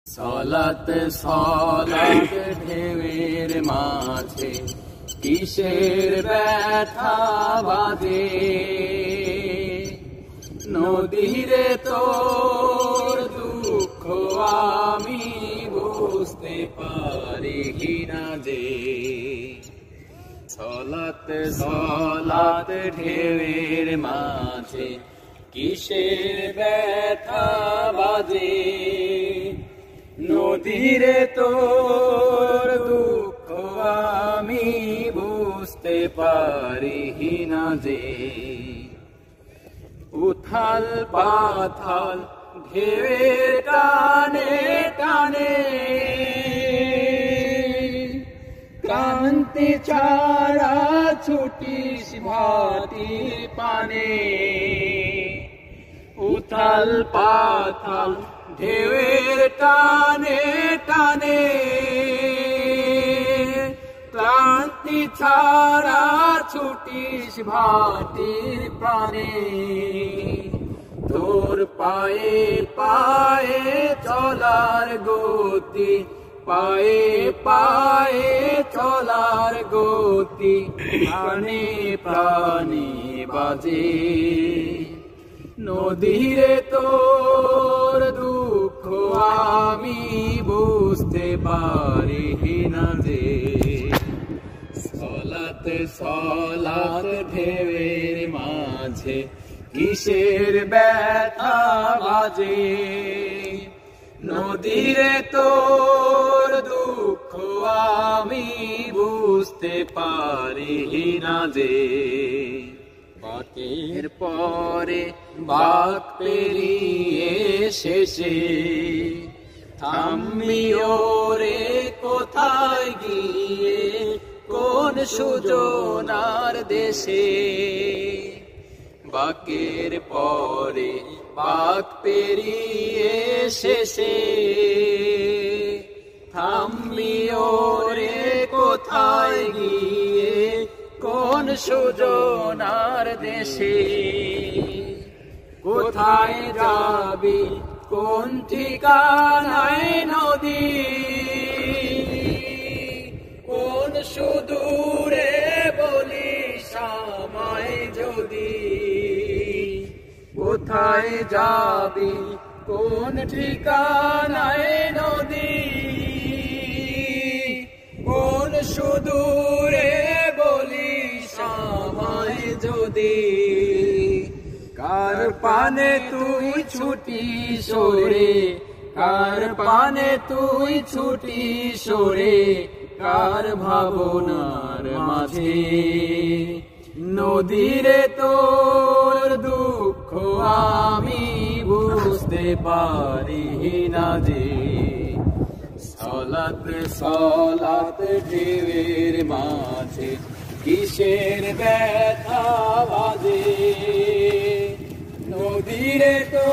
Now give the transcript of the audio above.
সলাত সলাত ঢেউয়ের মাঝে কিসের ব্যথা বাজে, নদীরে তোর দুঃখ আমি বুঝতে পারি না যে। সলাত সলাত ঢেউয়ের মাঝে কিসের ব্যথা বাজে, নদীরে তোর দুঃখ আমি বুঝতে পারি না যে। উথাল পাথাল ঢেউয়ের টানে টানে, ক্লান্তি ছাড়া ছুটিস ভাটির পানে। উথাল পাথাল ঢেউয়ের টানে টানে, ক্লান্তি ছাড়া ছুটিস ভাটির প্রাণে। তোর পায়ে পায়ে চলার গতি, পায়ে পায়ে চলার গতি, প্রাণে প্রাণে বাজে, নদীরে তোর দুঃখ আমি বুঝতে পারি না যে। সলাত সলাত ঢেউয়ের মাঝে কিসের ব্যথা বাজে, নদীরে তোর দুঃখ আমি বুঝতে পারি না যে। বাকের পরে বাক পেরিয়ে শেষে থামবি ওরে কোথায় গিয়ে, কোন সুজনার দেশে। বাকের পরে বাক পেরিয়ে শেষে থামবি ওরে কোথায় গিয়ে, কোন সুজনার দেশে। কোথায় যাবি কোন ঠিকানায় নদী, কোন সুদূরে বলিস আমায় যদি। কোথায় যাবি কোন ঠিকানায় নদী, কোন সুদূরে বলিস আমায় যদি। কার পানে তুই ছুটি সরে, কার পানে তুই ছুটি সরে, কার ভাবনার মাঝে, নদীরে তোর দুঃখ আমি বুঝতে পারি না যে। সলাত সলাত ঢেউয়ের মাঝে কিসের ব্যথা বাজে, নদীরে তো